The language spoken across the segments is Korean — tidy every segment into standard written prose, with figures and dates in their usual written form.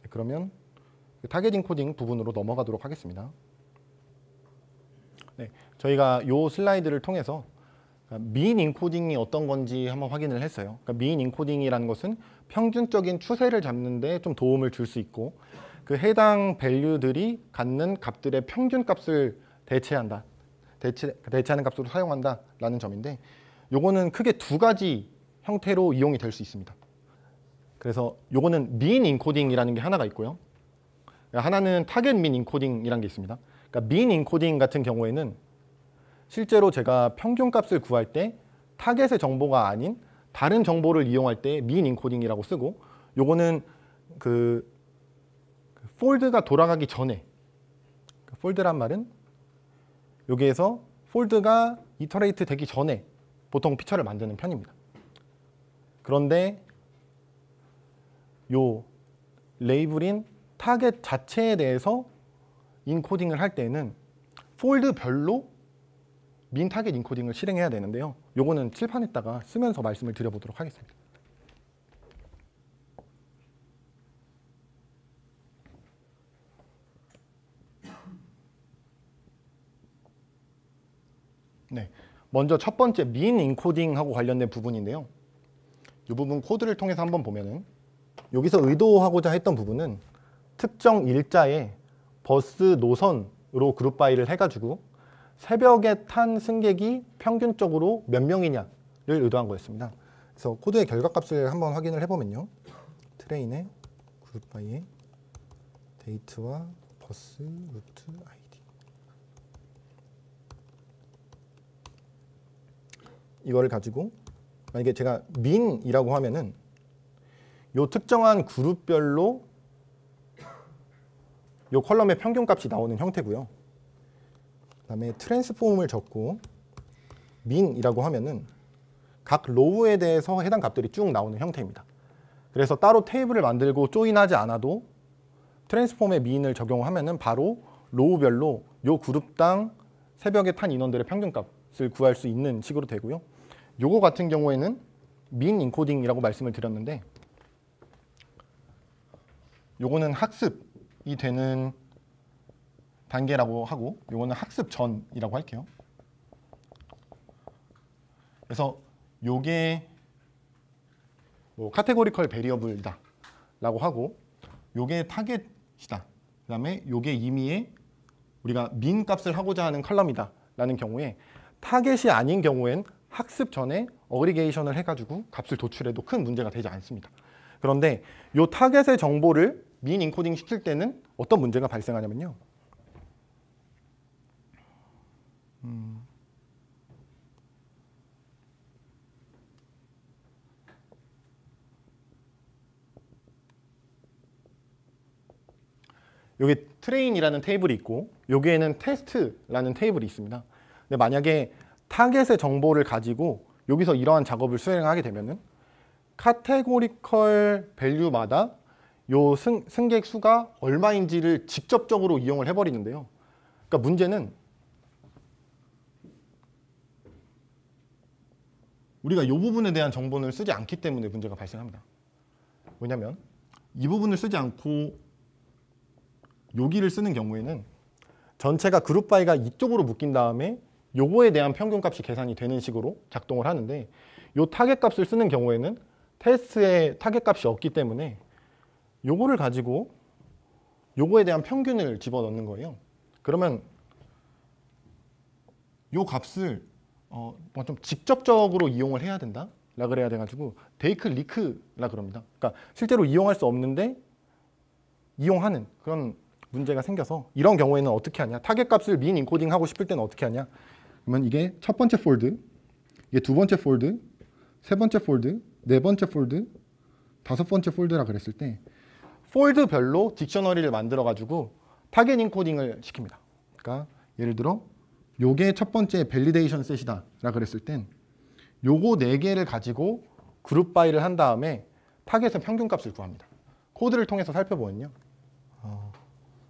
그러면 타겟 인코딩 부분으로 넘어가도록 하겠습니다. 네, 저희가 이 슬라이드를 통해서 미인 인코딩이 어떤 건지 한번 확인을 했어요. 그러니까 미인 인코딩이라는 것은 평균적인 추세를 잡는 데 좀 도움을 줄 수 있고 그 해당 밸류들이 갖는 값들의 평균 값을 대체하는 값으로 사용한다라는 점인데 요거는 크게 두 가지 형태로 이용이 될 수 있습니다. 그래서 요거는 민 인코딩이라는 게 하나가 있고요. 하나는 타겟 민 인코딩이라는 게 있습니다. 그러니까 민 인코딩 같은 경우에는 실제로 제가 평균 값을 구할 때 타겟의 정보가 아닌 다른 정보를 이용할 때 민 인코딩이라고 쓰고 요거는 그 폴드가 돌아가기 전에 폴드란 말은 여기에서 폴드가 이터레이트 되기 전에 보통 피처를 만드는 편입니다. 그런데 요 레이블인 타겟 자체에 대해서 인코딩을 할 때는 폴드별로 민 타겟 인코딩을 실행해야 되는데요. 요거는 칠판에다가 쓰면서 말씀을 드려보도록 하겠습니다. 네, 먼저 첫 번째 민 인코딩하고 관련된 부분인데요. 이 부분 코드를 통해서 한번 보면은 여기서 의도하고자 했던 부분은 특정 일자에 버스 노선으로 그룹 바이를 해가지고 새벽에 탄 승객이 평균적으로 몇 명이냐를 의도한 거였습니다. 그래서 코드의 결과값을 한번 확인을 해보면요. 트레인의 그룹 바이의 데이트와 버스 루트 아이디. 이거를 가지고 만약에 제가 민이라고 하면은 요 특정한 그룹별로 요 컬럼의 평균값이 나오는 형태고요. 그 다음에 트랜스폼을 적고 민이라고 하면은 각 로우에 대해서 해당 값들이 쭉 나오는 형태입니다. 그래서 따로 테이블을 만들고 조인하지 않아도 트랜스폼의 민을 적용하면은 바로 로우별로 요 그룹당 새벽에 탄 인원들의 평균값을 구할 수 있는 식으로 되고요. 요거 같은 경우에는 민 인코딩이라고 말씀을 드렸는데 요거는 학습이 되는 단계라고 하고 요거는 학습 전이라고 할게요. 그래서 요게 뭐 카테고리컬 베리어블이다 라고 하고 요게 타겟이다. 그 다음에 요게 임의의 우리가 민 값을 하고자 하는 컬럼이다 라는 경우에 타겟이 아닌 경우엔 학습 전에 어그리게이션을 해가지고 값을 도출해도 큰 문제가 되지 않습니다. 그런데 요 타겟의 정보를 민 인코딩 시킬 때는 어떤 문제가 발생하냐면요. 여기 트레인이라는 테이블이 있고 여기에는 테스트라는 테이블이 있습니다. 근데 만약에 타겟의 정보를 가지고 여기서 이러한 작업을 수행하게 되면은 카테고리컬 밸류마다 요 승객 수가 얼마인지를 직접적으로 이용을 해버리는데요. 그러니까 문제는 우리가 이 부분에 대한 정보를 쓰지 않기 때문에 문제가 발생합니다. 왜냐하면 이 부분을 쓰지 않고 여기를 쓰는 경우에는 전체가 그룹 바이가 이쪽으로 묶인 다음에 요거에 대한 평균값이 계산이 되는 식으로 작동을 하는데 요 타겟 값을 쓰는 경우에는 테스트에 타겟 값이 없기 때문에 요거를 가지고 요거에 대한 평균을 집어넣는 거예요. 그러면 요 값을 좀 직접적으로 이용을 해야 된다 라 그래야 돼가지고 데이클 리크라 그럽니다. 그러니까 실제로 이용할 수 없는데 이용하는 그런 문제가 생겨서 이런 경우에는 어떻게 하냐, 타겟 값을 민 인코딩 하고 싶을 때는 어떻게 하냐, 그러면 이게 첫 번째 폴드, 이게 두 번째 폴드, 세 번째 폴드, 네 번째 폴드, 다섯 번째 폴드라 그랬을 때 폴드별로 딕셔너리를 만들어 가지고 타겟 인코딩을 시킵니다. 그러니까 예를 들어 요게 첫 번째 밸리데이션 셋이다 라 그랬을 땐 요거 4개를 가지고 그룹 바이를 한 다음에 타겟의 평균값을 구합니다. 코드를 통해서 살펴보면요.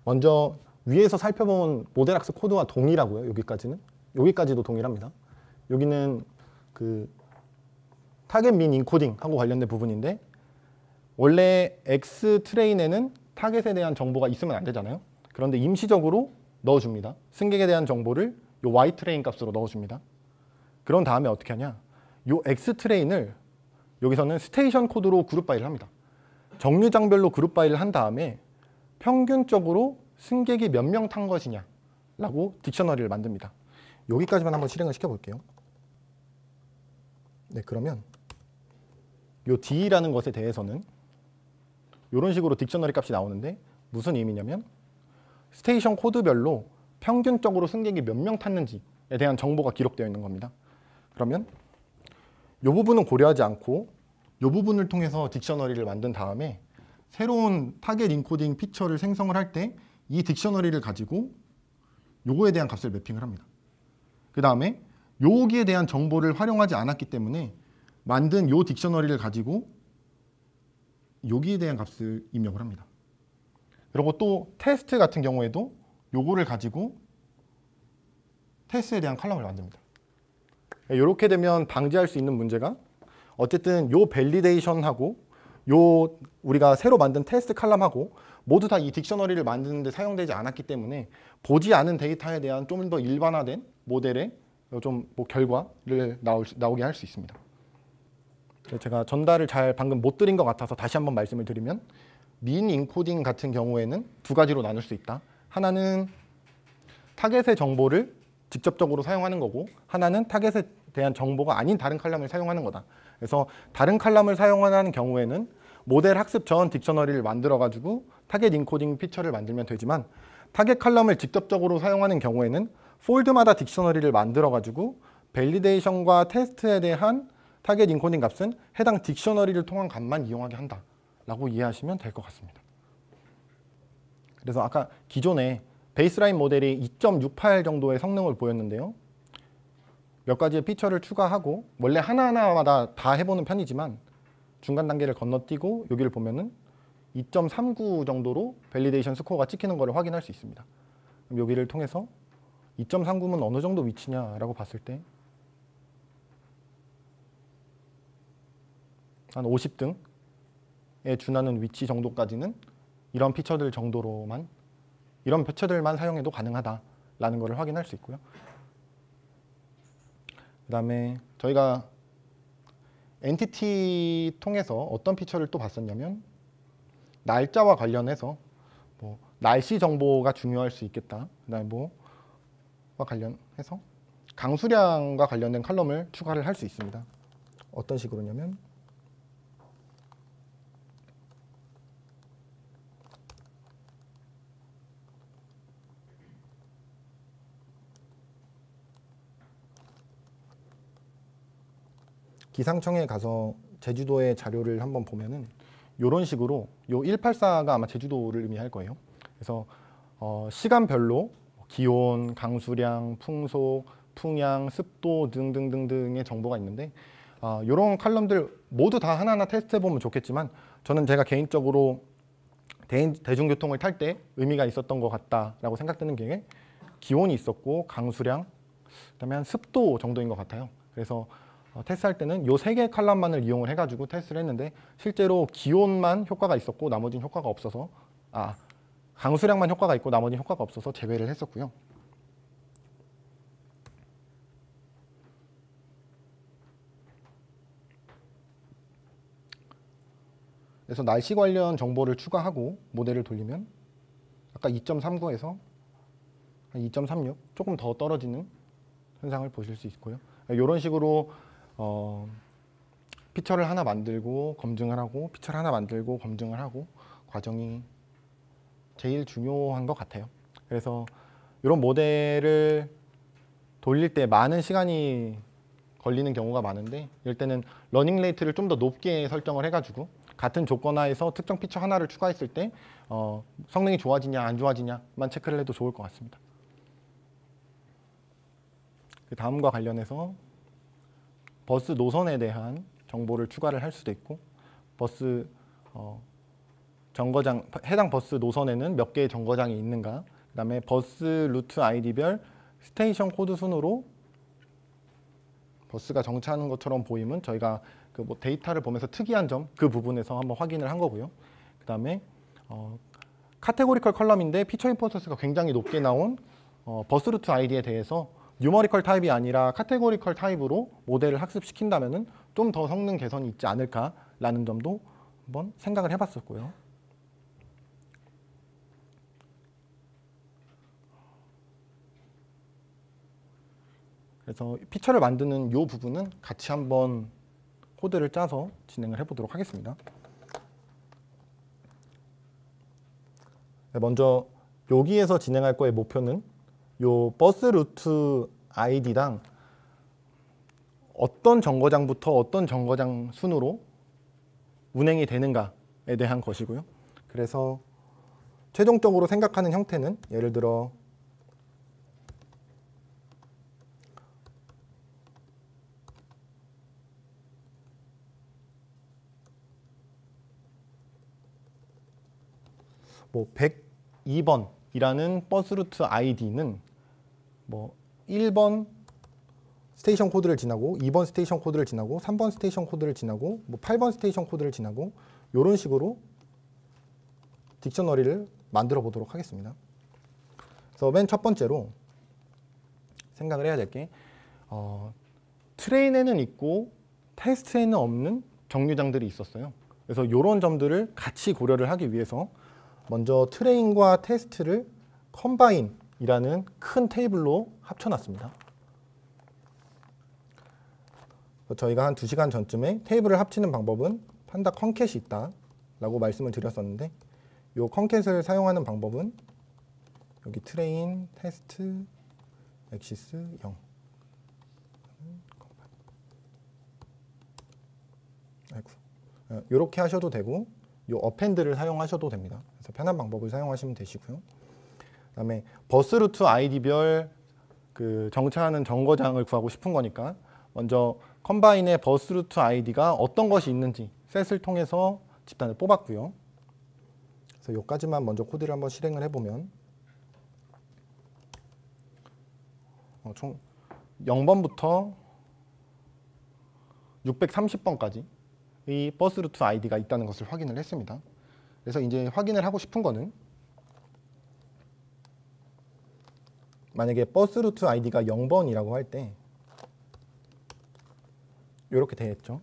먼저 위에서 살펴본 모델학습 코드와 동일하고요. 여기까지는. 여기까지도 동일합니다. 여기는 그 타겟 민 인코딩하고 관련된 부분인데, 원래 X 트레인에는 타겟에 대한 정보가 있으면 안 되잖아요. 그런데 임시적으로 넣어줍니다. 승객에 대한 정보를 요 Y 트레인 값으로 넣어줍니다. 그런 다음에 어떻게 하냐? 요 X 트레인을 여기서는 스테이션 코드로 그룹 바이를 합니다. 정류장별로 그룹 바이를 한 다음에 평균적으로 승객이 몇 명 탄 것이냐 라고 딕셔너리를 만듭니다. 여기까지만 한번 실행을 시켜볼게요. 네, 그러면 요 D라는 것에 대해서는 이런 식으로 딕셔너리 값이 나오는데, 무슨 의미냐면 스테이션 코드별로 평균적으로 승객이 몇 명 탔는지에 대한 정보가 기록되어 있는 겁니다. 그러면 이 부분은 고려하지 않고 이 부분을 통해서 딕셔너리를 만든 다음에 새로운 타겟 인코딩 피처를 생성을 할 때 이 딕셔너리를 가지고 요거에 대한 값을 매핑을 합니다. 그 다음에 여기에 대한 정보를 활용하지 않았기 때문에 만든 요 딕셔너리를 가지고 여기에 대한 값을 입력을 합니다. 그리고 또 테스트 같은 경우에도 요거를 가지고 테스트에 대한 컬럼을 만듭니다. 이렇게 되면 방지할 수 있는 문제가, 어쨌든 요 밸리데이션하고 요 우리가 새로 만든 테스트 칼럼하고 모두 다 이 딕셔너리를 만드는데 사용되지 않았기 때문에 보지 않은 데이터에 대한 좀 더 일반화된 모델의 좀 결과를 나오게 할 수 있습니다. 제가 전달을 잘 방금 못 드린 것 같아서 다시 한번 말씀을 드리면, 민 인코딩 같은 경우에는 두 가지로 나눌 수 있다. 하나는 타겟의 정보를 직접적으로 사용하는 거고, 하나는 타겟에 대한 정보가 아닌 다른 칼럼을 사용하는 거다. 그래서 다른 칼럼을 사용하는 경우에는 모델 학습 전 딕셔너리를 만들어 가지고 타겟 인코딩 피처를 만들면 되지만, 타겟 칼럼을 직접적으로 사용하는 경우에는 폴드마다 딕셔너리를 만들어 가지고 밸리데이션과 테스트에 대한 타겟 인코딩 값은 해당 딕셔너리를 통한 값만 이용하게 한다 라고 이해하시면 될 것 같습니다. 그래서 아까 기존에 베이스라인 모델이 2.68 정도의 성능을 보였는데요, 몇 가지의 피처를 추가하고 원래 하나하나마다 다 해보는 편이지만 중간 단계를 건너뛰고 여기를 보면은 2.39 정도로 밸리데이션 스코어가 찍히는 것을 확인할 수 있습니다. 그럼 여기를 통해서 2.39는 어느 정도 위치냐라고 봤을 때 한 50등에 준하는 위치 정도까지는 이런 피처들 정도로만, 이런 피처들만 사용해도 가능하다라는 것을 확인할 수 있고요. 그 다음에 저희가 엔티티 통해서 어떤 피처를 또 봤었냐면, 날짜와 관련해서 날씨 정보가 중요할 수 있겠다. 그 다음에 와 관련해서 강수량과 관련된 칼럼을 추가를 할 수 있습니다. 어떤 식으로냐면, 기상청에 가서 제주도의 자료를 한번 보면은 이런 식으로 요 184가 아마 제주도를 의미할 거예요. 그래서 시간별로 기온, 강수량, 풍속, 풍향, 습도 등등등등의 정보가 있는데, 이런 칼럼들 모두 다 하나하나 테스트해 보면 좋겠지만, 저는 제가 개인적으로 대중교통을 탈 때 의미가 있었던 것 같다라고 생각되는 게 기온이 있었고, 강수량, 그다음에 한 습도 정도인 것 같아요. 그래서 테스트할 때는 요 세 개의 칼럼만을 이용을 해가지고 테스트를 했는데, 실제로 기온만 효과가 있었고 나머지는 효과가 없어서, 강수량만 효과가 있고 나머지는 효과가 없어서 제외를 했었고요. 그래서 날씨 관련 정보를 추가하고 모델을 돌리면 아까 2.39에서 한 2.36, 조금 더 떨어지는 현상을 보실 수 있고요. 이런 식으로 피처를 하나 만들고 검증을 하고, 피처를 하나 만들고 검증을 하고 과정이 제일 중요한 것 같아요. 그래서 이런 모델을 돌릴 때 많은 시간이 걸리는 경우가 많은데, 이럴 때는 러닝 레이트를 좀 더 높게 설정을 해가지고 같은 조건 하에서 특정 피처 하나를 추가했을 때 성능이 좋아지냐 안 좋아지냐만 체크를 해도 좋을 것 같습니다. 그 다음과 관련해서 버스 노선에 대한 정보를 추가를 할 수도 있고, 버스 정거장, 해당 버스 노선에는 몇 개의 정거장이 있는가, 그 다음에 버스 루트 아이디별 스테이션 코드 순으로 버스가 정차하는 것처럼 보임은 저희가 그 뭐 데이터를 보면서 특이한 점 그 부분에서 한번 확인을 한 거고요. 그 다음에 카테고리컬 컬럼인데 피처 임포턴스가 굉장히 높게 나온 버스 루트 아이디에 대해서 뉴머리컬 타입이 아니라 카테고리컬 타입으로 모델을 학습시킨다면은 좀 더 성능 개선이 있지 않을까라는 점도 한번 생각을 해봤었고요. 그래서 피처를 만드는 이 부분은 같이 한번 코드를 짜서 진행을 해보도록 하겠습니다. 먼저 여기에서 진행할 거의 목표는 요 버스 루트 아이디랑 어떤 정거장부터 어떤 정거장 순으로 운행이 되는가에 대한 것이고요. 그래서 최종적으로 생각하는 형태는 예를 들어 뭐 102번이라는 버스 루트 아이디는 뭐 1번 스테이션 코드를 지나고 2번 스테이션 코드를 지나고 3번 스테이션 코드를 지나고 뭐 8번 스테이션 코드를 지나고 이런 식으로 딕셔너리를 만들어 보도록 하겠습니다. 그래서 맨 첫 번째로 생각을 해야 될 게 트레인에는 있고 테스트에는 없는 정류장들이 있었어요. 그래서 이런 점들을 같이 고려를 하기 위해서 먼저 트레인과 테스트를 컴바인이라는 큰 테이블로 합쳐놨습니다. 저희가 한 2시간 전쯤에 테이블을 합치는 방법은 판다 컨캣이 있다 라고 말씀을 드렸었는데 이 컨캣을 사용하는 방법은 여기 트레인, 테스트, 엑시스 0 이렇게 하셔도 되고 이 어펜드를 사용하셔도 됩니다. 그래서 편한 방법을 사용하시면 되시고요. 그다음에 버스 루트 아이디별 그 정차하는 정거장을 구하고 싶은 거니까 먼저 컴바인의 버스 루트 아이디가 어떤 것이 있는지 셋을 통해서 집단을 뽑았고요. 그래서 여기까지만 먼저 코드를 한번 실행을 해보면 총 0번부터 630번까지 이 버스 루트 아이디가 있다는 것을 확인을 했습니다. 그래서 이제 확인을 하고 싶은 거는 만약에 버스 루트 아이디가 0번이라고 할 때 이렇게 되어 있죠.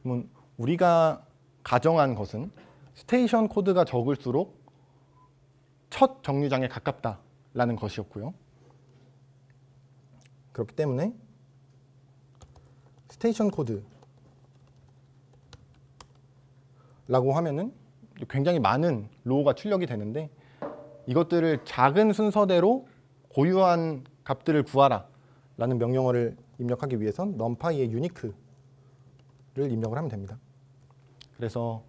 그러면 우리가 가정한 것은 스테이션 코드가 적을수록 첫 정류장에 가깝다라는 것이었고요. 그렇기 때문에 스테이션 코드 라고 하면은 굉장히 많은 로우가 출력이 되는데 이것들을 작은 순서대로 고유한 값들을 구하라 라는 명령어를 입력하기 위해선 numpy의 unique를 입력을 하면 됩니다. 그래서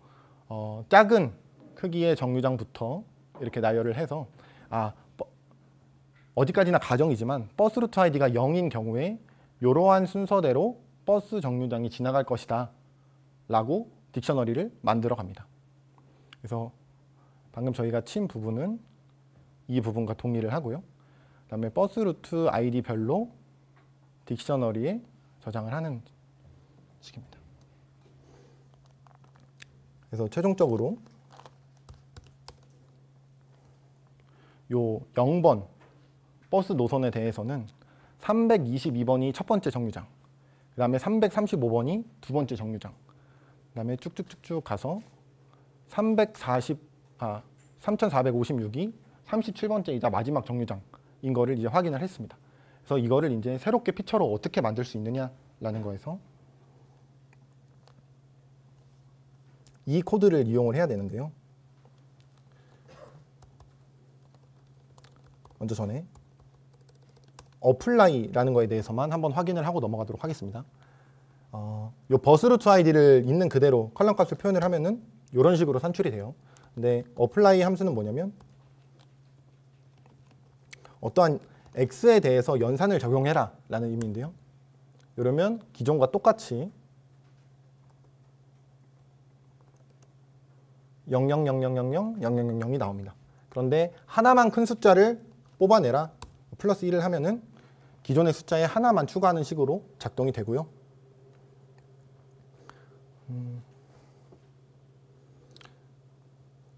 작은 크기의 정류장부터 이렇게 나열을 해서 어디까지나 가정이지만 버스 루트 아이디가 0인 경우에 이러한 순서대로 버스 정류장이 지나갈 것이다 라고 딕셔너리를 만들어 갑니다. 그래서 방금 저희가 친 부분은 이 부분과 동일을 하고요. 그 다음에 버스 루트 아이디별로 딕셔너리에 저장을 하는 식입니다. 그래서 최종적으로 요 0번 버스 노선에 대해서는 322번이 첫 번째 정류장, 그 다음에 335번이 두 번째 정류장, 그 다음에 쭉쭉쭉쭉 가서 3456이 37번째이자 마지막 정류장인 거를 이제 확인을 했습니다. 그래서 이거를 이제 새롭게 피처로 어떻게 만들 수 있느냐라는 거에서 이 코드를 이용을 해야 되는데요. 먼저 전에 어플라이라는 거에 대해서만 한번 확인을 하고 넘어가도록 하겠습니다. 이 버스 루트 아이디를 있는 그대로 컬럼 값을 표현을 하면은 이런 식으로 산출이 돼요. 근데 apply 함수는 뭐냐면 어떠한 x에 대해서 연산을 적용해라 라는 의미인데요. 이러면 기존과 똑같이 0000000000이 나옵니다. 그런데 하나만 큰 숫자를 뽑아내라 플러스 1을 하면은 기존의 숫자에 하나만 추가하는 식으로 작동이 되고요.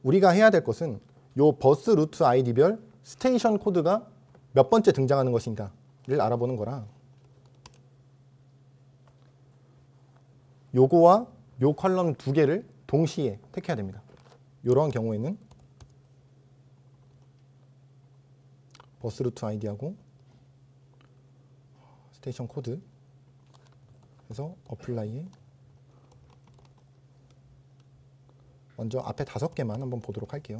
우리가 해야 될 것은 요 버스 루트 아이디별 스테이션 코드가 몇 번째 등장하는 것인가를 알아보는 거라 요거와 요 컬럼 두 개를 동시에 택해야 됩니다. 이러한 경우에는 버스 루트 아이디하고 스테이션 코드 그래서 어플라이에 먼저 앞에 5개만 한번 보도록 할게요.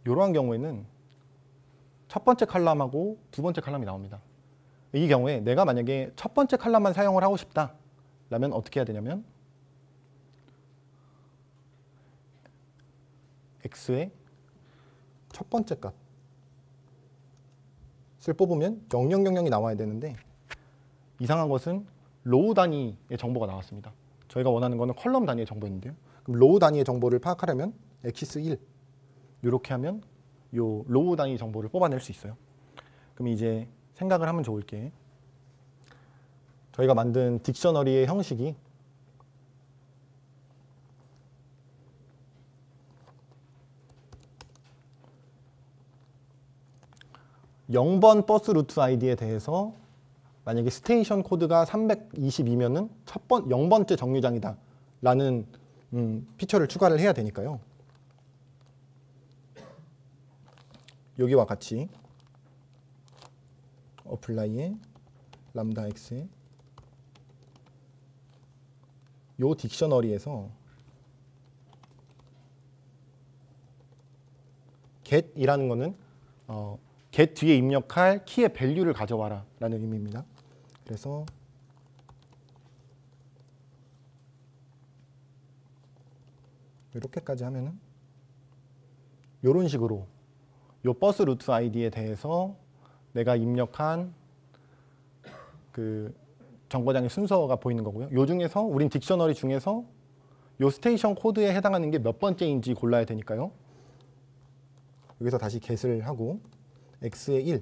이러한 경우에는 첫 번째 칼럼하고 두 번째 칼럼이 나옵니다. 이 경우에 내가 만약에 첫 번째 칼럼만 사용을 하고 싶다 라면 어떻게 해야 되냐면 x의 첫 번째 값을 뽑으면 0000이 나와야 되는데 이상한 것은 로우 단위의 정보가 나왔습니다. 저희가 원하는 것은 컬럼 단위의 정보인데요. 그럼 로우 단위의 정보를 파악하려면 엑시스 1 이렇게 하면 요 로우 단위 정보를 뽑아낼 수 있어요. 그럼 이제 생각을 하면 좋을 게 저희가 만든 딕셔너리의 형식이 0번 버스 루트 아이디에 대해서 만약에 스테이션 코드가 322면은 0번째 정류장이다 라는 피처를 추가를 해야 되니까요. 여기와 같이 어플라이에 람다 x에 요 딕셔너리에서 get이라는 거는 get 뒤에 입력할 키의 밸류를 가져와라 라는 의미입니다. 그래서 이렇게까지 하면은 이런 식으로 요 버스 루트 아이디에 대해서 내가 입력한 그 정거장의 순서가 보이는 거고요. 요 중에서 우린 딕셔너리 중에서 요 스테이션 코드에 해당하는 게 몇 번째인지 골라야 되니까요. 여기서 다시 get을 하고 x의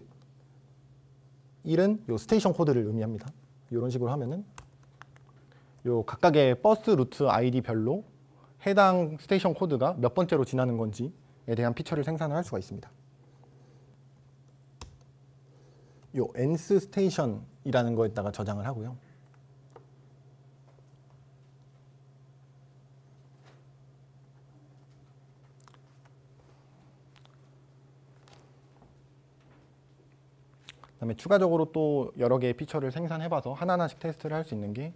1은 요 스테이션 코드를 의미합니다. 이런 식으로 하면은 요 각각의 버스 루트 아이디별로 해당 스테이션 코드가 몇 번째로 지나는 건지에 대한 피처를 생산을 할 수가 있습니다. 요 nth 스테이션이라는 거에다가 저장을 하고요. 그다음에 추가적으로 또 여러 개의 피처를 생산해봐서 하나하나씩 테스트를 할 수 있는 게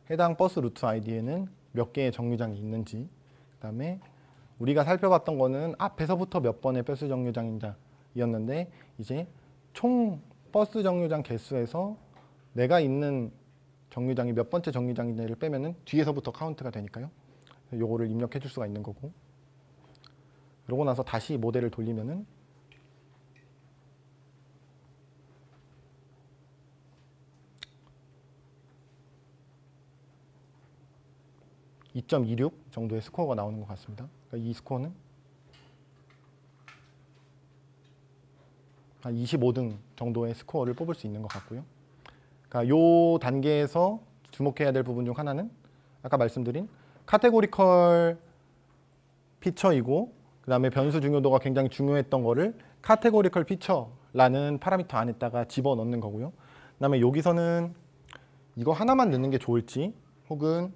해당 버스 루트 아이디에는 몇 개의 정류장이 있는지, 그다음에 우리가 살펴봤던 거는 앞에서부터 몇 번의 버스 정류장이었는데 이제 총 버스 정류장 개수에서 내가 있는 정류장이 몇 번째 정류장인지를 빼면은 뒤에서부터 카운트가 되니까요. 요거를 입력해 줄 수가 있는 거고, 그러고 나서 다시 모델을 돌리면은 (2.26) 정도의 스코어가 나오는 것 같습니다. 그러니까 이 스코어는 한 25등 정도의 스코어를 뽑을 수 있는 것 같고요. 그러니까 이 단계에서 주목해야 될 부분 중 하나는 아까 말씀드린 카테고리컬 피처이고, 그 다음에 변수 중요도가 굉장히 중요했던 거를 카테고리컬 피처라는 파라미터 안에다가 집어넣는 거고요. 그 다음에 여기서는 이거 하나만 넣는 게 좋을지, 혹은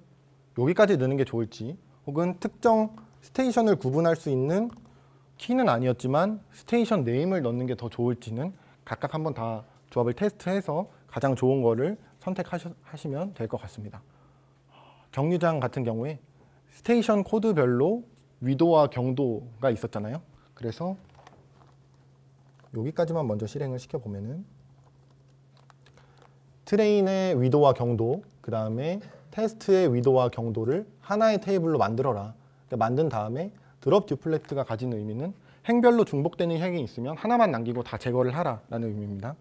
여기까지 넣는 게 좋을지, 혹은 특정 스테이션을 구분할 수 있는 키는 아니었지만 스테이션 네임을 넣는 게 더 좋을지는 각각 한번 다 조합을 테스트해서 가장 좋은 거를 선택하시면 될 것 같습니다. 정류장 같은 경우에 스테이션 코드별로 위도와 경도가 있었잖아요. 그래서 여기까지만 먼저 실행을 시켜보면은 트레인의 위도와 경도, 그 다음에 테스트의 위도와 경도를 하나의 테이블로 만들어라. 그러니까 만든 다음에 드롭 듀플렉트가 가지는 의미는 행별로 중복되는 행이 있으면 하나만 남기고 다 제거를 하라 라는 의미입니다.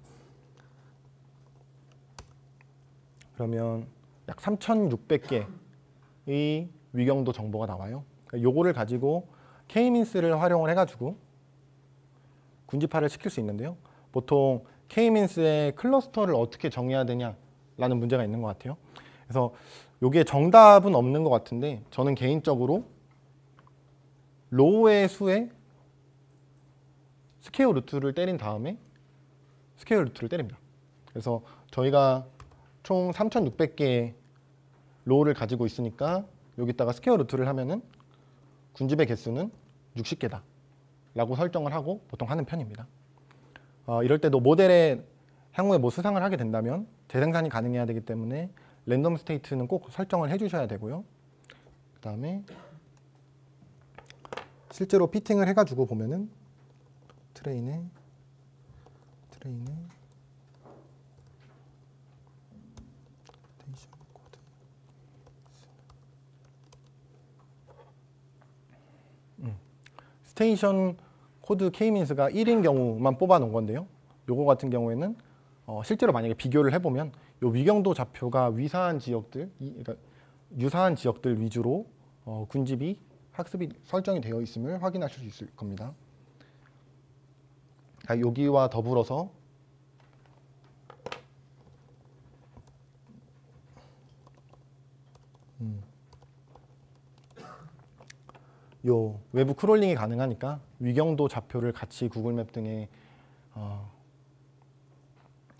그러면 약 3,600개의 위경도 정보가 나와요. 그러니까 요거를 가지고 K-민스를 활용을 해가지고 군집화를 시킬 수 있는데요. 보통 K-민스의 클러스터를 어떻게 정해야 되냐라는 문제가 있는 것 같아요. 그래서 이게 정답은 없는 것 같은데 저는 개인적으로 로우의 수에 스퀘어 루트를 때린 다음에 스퀘어 루트를 때립니다. 그래서 저희가 총 3600개의 로우를 가지고 있으니까 여기다가 스퀘어 루트를 하면은 군집의 개수는 60개다 라고 설정을 하고 보통 하는 편입니다. 이럴 때도 모델에 향후에 뭐 수상을 하게 된다면 재생산이 가능해야 되기 때문에 랜덤 스테이트는 꼭 설정을 해주셔야 되고요. 그 다음에 실제로 피팅을 해가지고 보면은 트레인에 스테이션 코드 K-민스가 1인 경우만 뽑아 놓은 건데요. 요거 같은 경우에는 실제로 만약에 비교를 해보면 요 위경도 좌표가 유사한 지역들 위주로 군집이 학습이 설정이 되어 있음을 확인하실 수 있을 겁니다. 여기와 더불어서 요 외부 크롤링이 가능하니까 위경도 좌표를 같이 구글맵 등에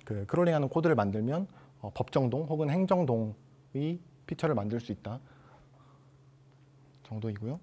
그 크롤링하는 코드를 만들면 법정동 혹은 행정동의 피처를 만들 수 있다 정도이고요.